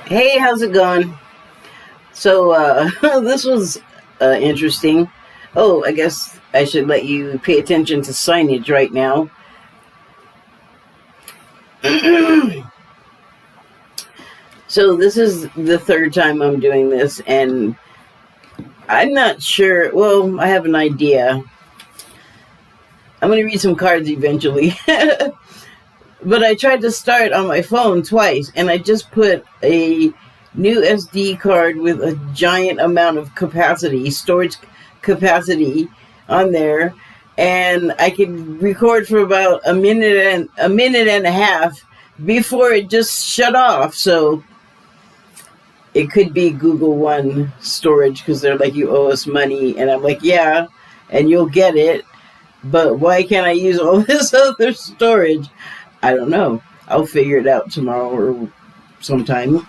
Hey, how's it going? So, this was interesting. Oh, I guess I should let you pay attention to signage right now. So, this is the third time I'm doing this, and I'm not sure. Well, I have an idea. I'm going to read some cards eventually. But I tried to start on my phone twice, and I just put a new SD card with a giant amount of storage capacity on there, and I could record for about a minute and a half before it just shut off. So it could be Google One storage because they're like, you owe us money, and I'm like, yeah, and you'll get it, but why can't I use all this other storage? I don't know. I'll figure it out tomorrow or sometime.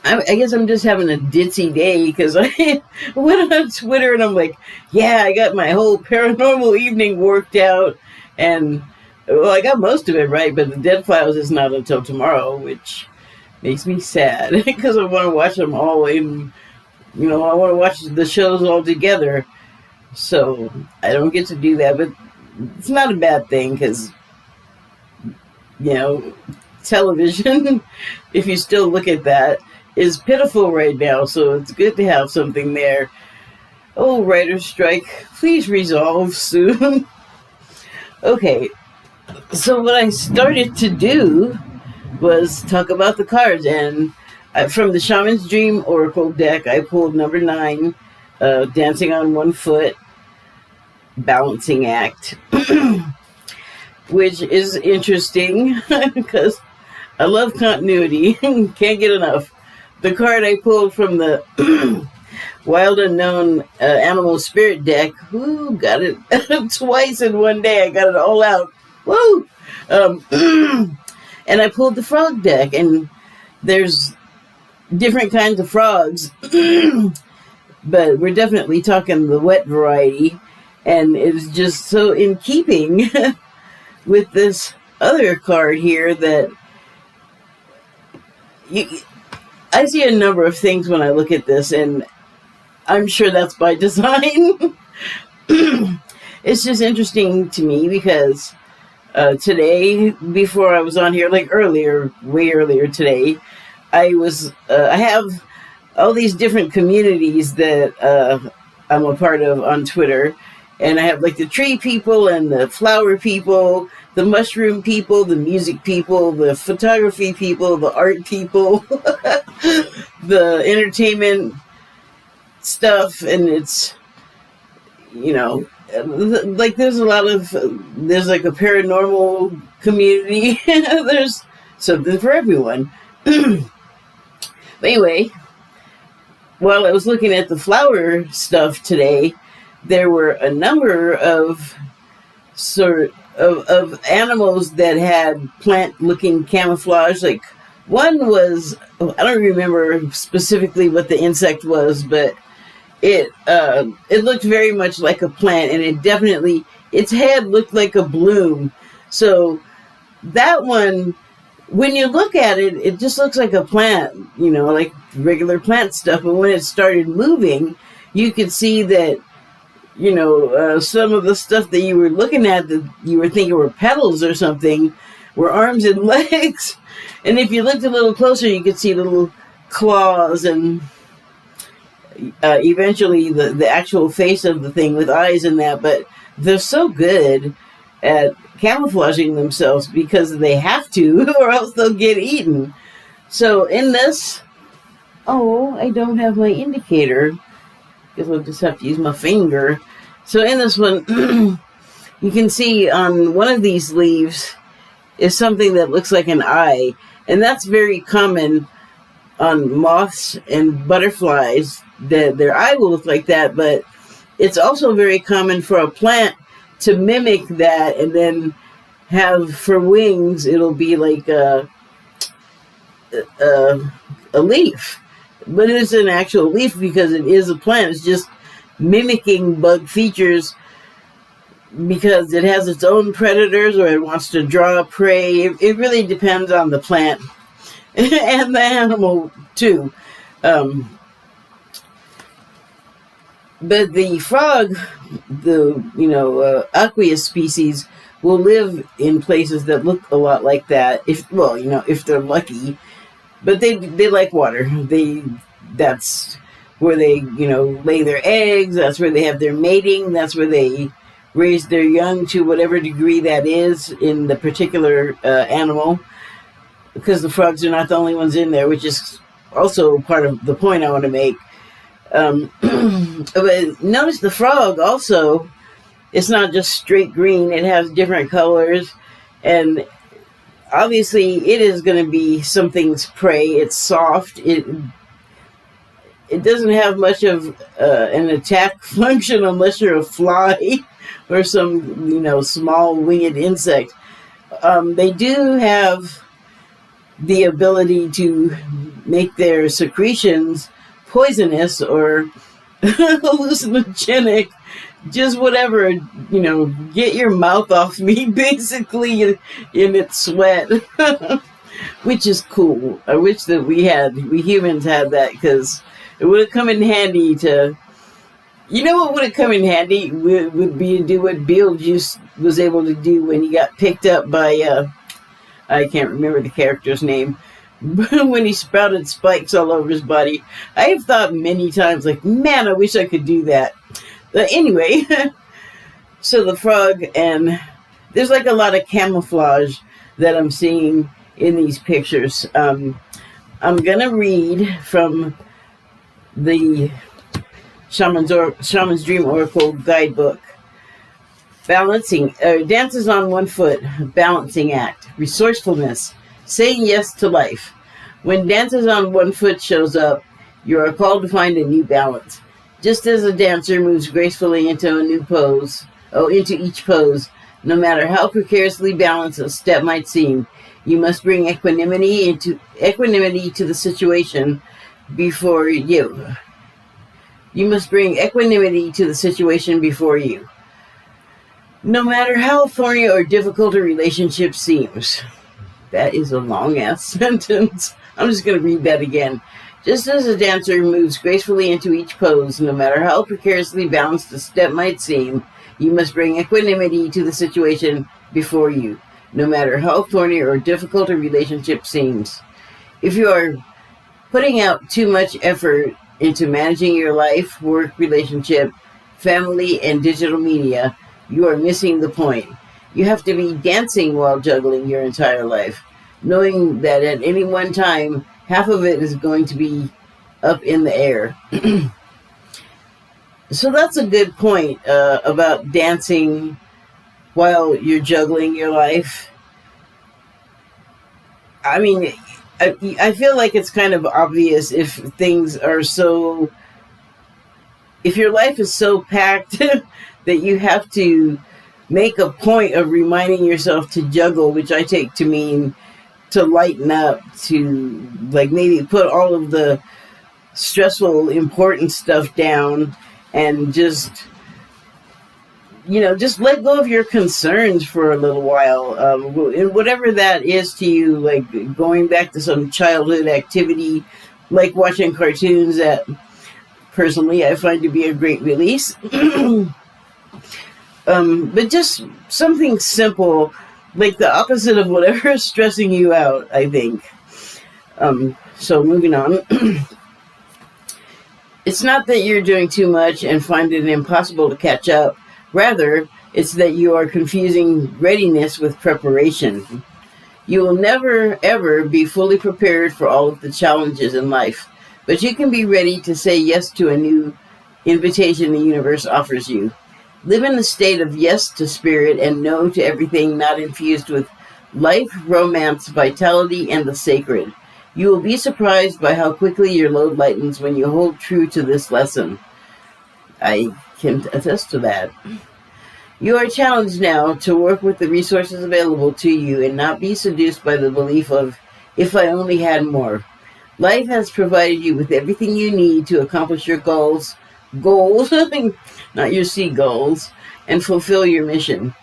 I guess I'm just having a ditzy day because I went on Twitter and I'm like, yeah, I got my whole paranormal evening worked out. And, well, I got most of it right, but the Dead Files is not until tomorrow, which makes me sad because I want to watch them all and, I want to watch the shows all together. So I don't get to do that, but it's not a bad thing because, television, if you still look at that, is pitiful right now. So it's good to have something there. Oh, writer's strike, please resolve soon. Okay, so what I started to do was talk about the cards. And from the Shaman's Dream Oracle deck, I pulled number 9, Dancing on One Foot. Balancing act, which is interesting because I love continuity. Can't get enough. The card I pulled from the Wild Unknown Animal Spirit deck, who got it twice in one day. I got it all out. Woo! And I pulled the frog deck, and there's different kinds of frogs, but we're definitely talking the wet variety. And it's just so in keeping with this other card here that I see a number of things when I look at this, and I'm sure that's by design. It's just interesting to me because today, before I was on here, like way earlier today, I have all these different communities that I'm a part of on Twitter. And I have like the tree people and the flower people, the mushroom people, the music people, the photography people, the art people, the entertainment stuff. And it's, like there's like a paranormal community. There's something for everyone. But anyway, while I was looking at the flower stuff today, there were a number of of animals that had plant-looking camouflage. Like one was, I don't remember specifically what the insect was, but it looked very much like a plant, and its head looked like a bloom. So that one, when you look at it, it just looks like a plant, like regular plant stuff. But when it started moving, you could see that some of the stuff that you were looking at that you were thinking were petals or something were arms and legs. And if you looked a little closer, you could see little claws and eventually the actual face of the thing with eyes and that. But they're so good at camouflaging themselves because they have to or else they'll get eaten. So in this, I don't have my indicator. Guess I'll just have to use my finger. So in this one, you can see on one of these leaves is something that looks like an eye. And that's very common on moths and butterflies, that their eye will look like that. But it's also very common for a plant to mimic that and then have for wings, it'll be like a leaf. But it is an actual leaf because it is a plant. It's just mimicking bug features because it has its own predators or it wants to draw prey. It really depends on the plant. and the animal too. But the frog, the aqueous species, will live in places that look a lot like that. If they're lucky, but they like water. That's where they lay their eggs. That's where they have their mating. That's where they raise their young to whatever degree that is in the particular animal. Because the frogs are not the only ones in there, which is also part of the point I want to make. But notice the frog also, it's not just straight green, it has different colors, and obviously it is going to be something's prey. It's soft, it doesn't have much of an attack function unless you're a fly or some small winged insect. They do have the ability to make their secretions poisonous or hallucinogenic, just whatever, get your mouth off me, basically, in its sweat, which is cool. I wish that we humans had that, because it would have come in handy to, what would have come in handy would be to do what Beetlejuice was able to do when he got picked up by, I can't remember the character's name, when he sprouted spikes all over his body. I have thought many times, like, man, I wish I could do that. But anyway, so the frog, and there's like a lot of camouflage that I'm seeing in these pictures. I'm gonna read from the Shaman's Dream Oracle Guidebook. Balancing, dances on one foot, balancing act, resourcefulness, saying yes to life. When dances on one foot shows up, you are called to find a new balance. Just as a dancer moves gracefully into each pose, no matter how precariously balanced a step might seem, you must bring equanimity to the situation before you. You must bring equanimity to the situation before you. No matter how thorny or difficult a relationship seems. That is a long-ass sentence. I'm just going to read that again. Just as a dancer moves gracefully into each pose, no matter how precariously balanced a step might seem, you must bring equanimity to the situation before you, no matter how thorny or difficult a relationship seems. If you are putting out too much effort into managing your life, work, relationship, family, and digital media, you are missing the point. You have to be dancing while juggling your entire life, knowing that at any one time, half of it is going to be up in the air. So that's a good point about dancing while you're juggling your life. I mean, I feel like it's kind of obvious if your life is so packed that you have to make a point of reminding yourself to juggle, which I take to mean to lighten up, to like maybe put all of the stressful, important stuff down and just let go of your concerns for a little while. And whatever that is to you, like going back to some childhood activity, like watching cartoons that personally I find to be a great release. But just something simple, like the opposite of whatever is stressing you out, I think. So moving on. It's not that you're doing too much and find it impossible to catch up. Rather, it's that you are confusing readiness with preparation. You will never, ever be fully prepared for all of the challenges in life, but you can be ready to say yes to a new invitation the universe offers you. Live in the state of yes to spirit and no to everything not infused with life, romance, vitality, and the sacred. You will be surprised by how quickly your load lightens when you hold true to this lesson. I can attest to that. You are challenged now to work with the resources available to you and not be seduced by the belief of, if I only had more. Life has provided you with everything you need to accomplish your goals, not your seagulls, and fulfill your mission.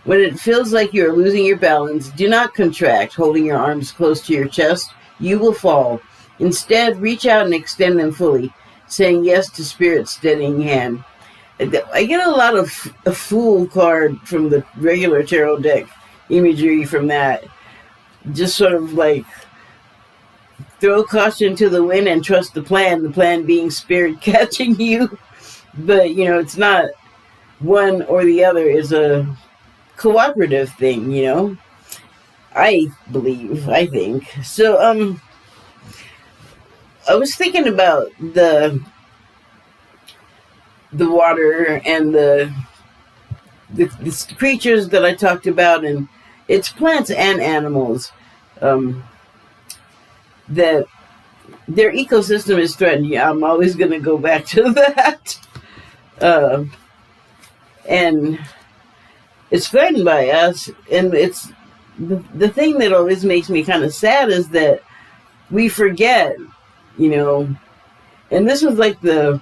When it feels like you are losing your balance, do not contract, holding your arms close to your chest. You will fall. Instead, reach out and extend them fully, saying yes to Spirit's steadying hand. I get a lot of a Fool card from the regular tarot deck imagery from that. Just sort of like throw caution to the wind and trust the plan being Spirit catching you. But, it's not one or the other, is a cooperative thing, I think. So, I was thinking about the water and the creatures that I talked about, and it's plants and animals, that their ecosystem is threatened. Yeah, I'm always going to go back to that. And it's threatened by us, and it's the thing that always makes me kind of sad is that we forget, and this was like the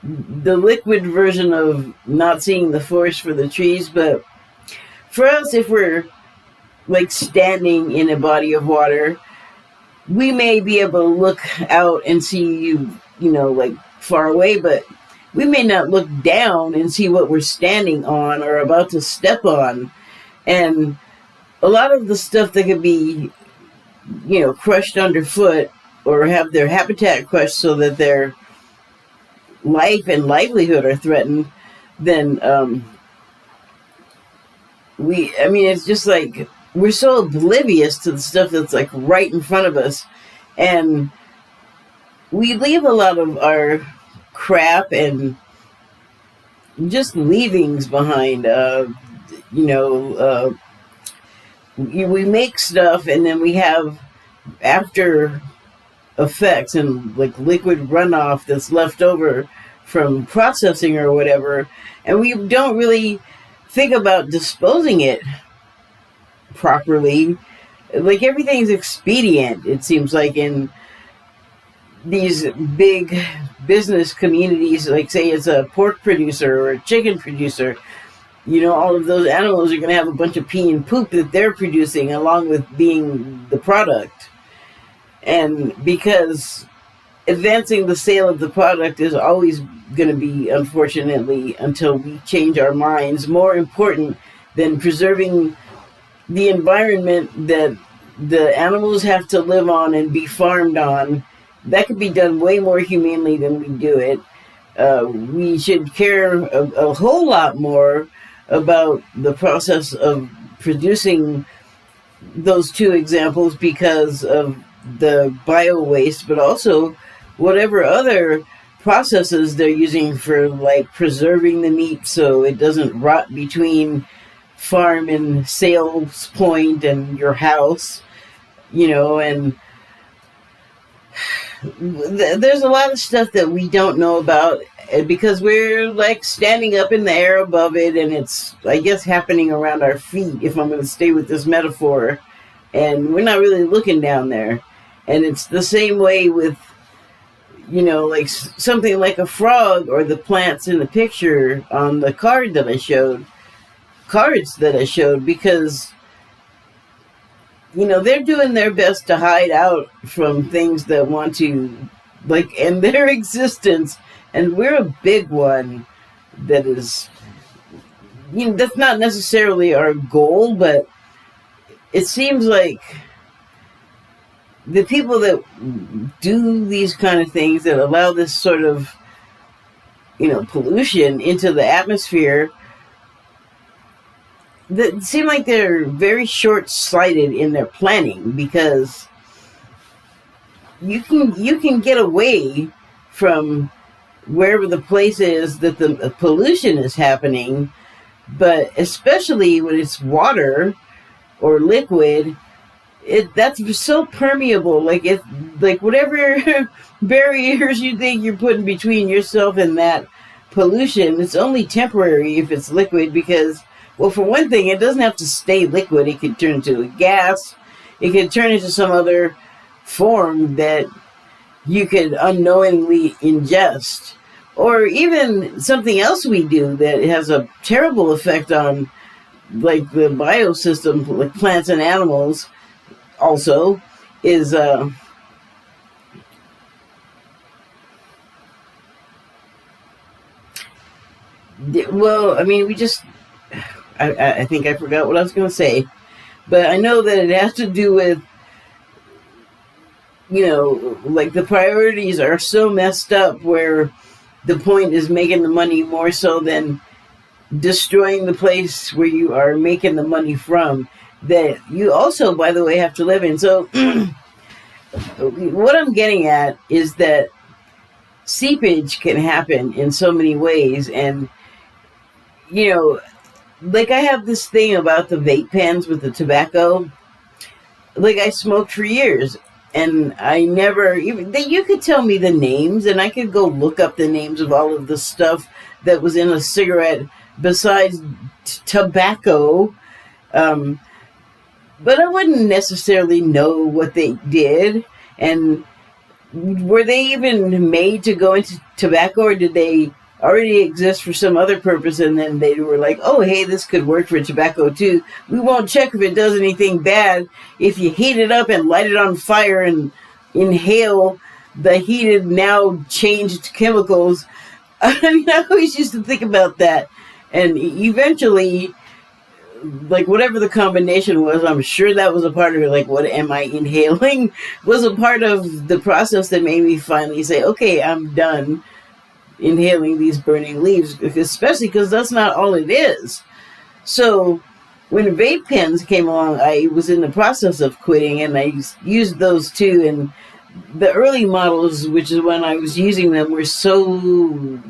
liquid version of not seeing the forest for the trees, but for us, if we're like standing in a body of water, we may be able to look out and see like far away, but we may not look down and see what we're standing on or about to step on. And a lot of the stuff that could be, crushed underfoot or have their habitat crushed so that their life and livelihood are threatened, then it's just like we're so oblivious to the stuff that's like right in front of us. And we leave a lot of our crap and just leavings behind. We make stuff and then we have after effects and like liquid runoff that's left over from processing or whatever, and we don't really think about disposing it properly. Like everything's expedient, it seems like, in these big business communities, like say it's a pork producer or a chicken producer, all of those animals are going to have a bunch of pee and poop that they're producing along with being the product. And because advancing the sale of the product is always going to be, unfortunately, until we change our minds, more important than preserving the environment that the animals have to live on and be farmed on. That could be done way more humanely than we do it. We should care a whole lot more about the process of producing those two examples because of the bio waste, but also whatever other processes they're using for like preserving the meat so it doesn't rot between farm and sales point and your house, and there's a lot of stuff that we don't know about because we're like standing up in the air above it, and it's, I guess, happening around our feet, if I'm going to stay with this metaphor, and we're not really looking down there. And it's the same way with, like something like a frog or the plants in the picture on the cards that I showed, because they're doing their best to hide out from things that want to, like, end their existence. And we're a big one that is, that's not necessarily our goal, but it seems like the people that do these kind of things that allow this sort of, pollution into the atmosphere, that seem like they're very short-sighted in their planning, because you can get away from wherever the place is that the pollution is happening, but especially when it's water or liquid, that's so permeable. Like whatever barriers you think you're putting between yourself and that pollution, it's only temporary if it's liquid, because, well, for one thing, it doesn't have to stay liquid. It could turn into a gas. It could turn into some other form that you could unknowingly ingest. Or even something else we do that has a terrible effect on like the biosystem, like plants and animals, also is well, I mean, I think I forgot what I was going to say, but I know that it has to do with, like the priorities are so messed up where the point is making the money more so than destroying the place where you are making the money from, that you also, by the way, have to live in. So what I'm getting at is that seepage can happen in so many ways. And, like I have this thing about the vape pens with the tobacco. Like I smoked for years and I never even, you could tell me the names and I could go look up the names of all of the stuff that was in a cigarette besides tobacco. But I wouldn't necessarily know what they did. And were they even made to go into tobacco, or did they already exist for some other purpose and then they were like, oh, hey, this could work for tobacco too. We won't check if it does anything bad. If you heat it up and light it on fire and inhale the heated, now changed chemicals. I mean, I always used to think about that. And eventually, like whatever the combination was, I'm sure that was a part of it. Like, what am I inhaling? Was a part of the process that made me finally say, okay, I'm done inhaling these burning leaves, especially because that's not all it is. So when vape pens came along, I was in the process of quitting and I used those too. And the early models, which is when I was using them, were so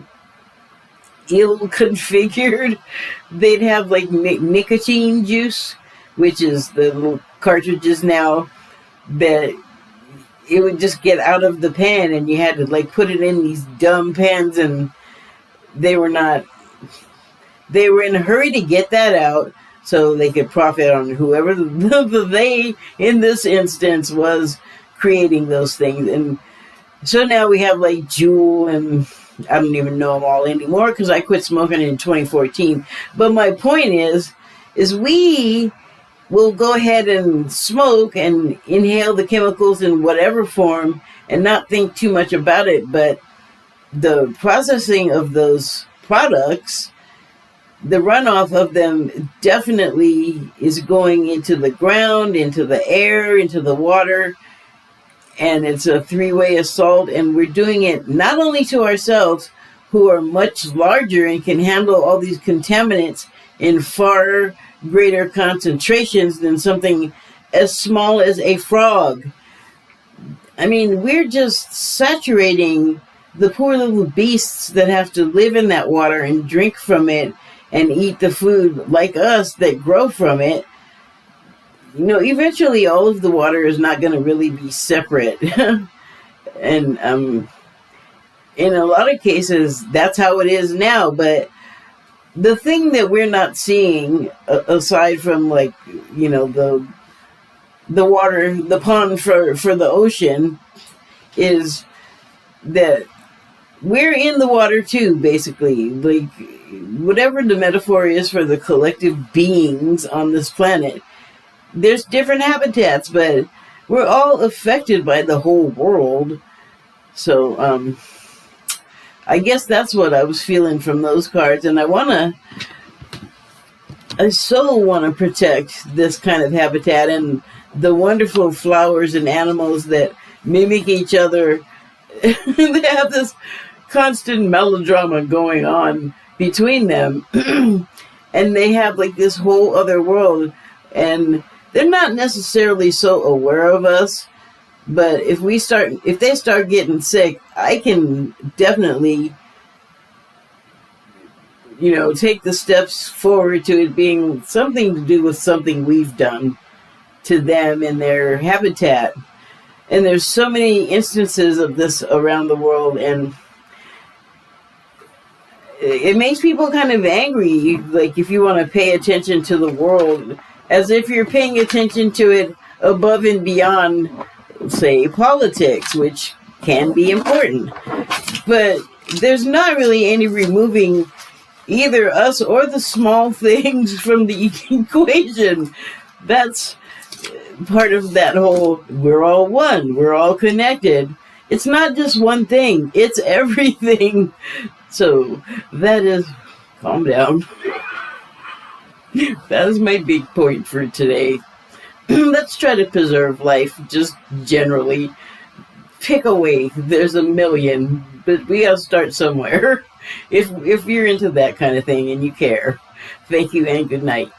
ill-configured. They'd have like nicotine juice, which is the little cartridges now, that it would just get out of the pen and you had to like put it in these dumb pens, and they were in a hurry to get that out so they could profit on whoever the they in this instance was creating those things. And so now we have like Juul, and I don't even know them all anymore because I quit smoking in 2014. But my point is we will go ahead and smoke and inhale the chemicals in whatever form and not think too much about it. But the processing of those products, the runoff of them definitely is going into the ground, into the air, into the water. And it's a three-way assault, and we're doing it not only to ourselves, who are much larger and can handle all these contaminants in far greater concentrations than something as small as a frog. I mean, we're just saturating the poor little beasts that have to live in that water and drink from it and eat the food like us that grow from it. Eventually all of the water is not going to really be separate. And in a lot of cases, that's how it is now. But the thing that we're not seeing, aside from like, the water, the pond for the ocean, is that we're in the water too, basically. Like, whatever the metaphor is for the collective beings on this planet, there's different habitats, but we're all affected by the whole world. So, I guess that's what I was feeling from those cards. And I so want to protect this kind of habitat and the wonderful flowers and animals that mimic each other. They have this constant melodrama going on between them. And they have like this whole other world. And they're not necessarily so aware of us, but if they start getting sick, I can definitely, take the steps forward to it being something to do with something we've done to them in their habitat. And there's so many instances of this around the world, and it makes people kind of angry. Like, if you want to pay attention to the world, as if you're paying attention to it above and beyond, say, politics, which can be important. But there's not really any removing either us or the small things from the equation. That's part of that whole, we're all one, we're all connected. It's not just one thing, it's everything. So that is, calm down. That is my big point for today. Let's try to preserve life, just generally. Pick a way. There's a million, but we gotta start somewhere. If you're into that kind of thing and you care. Thank you and good night.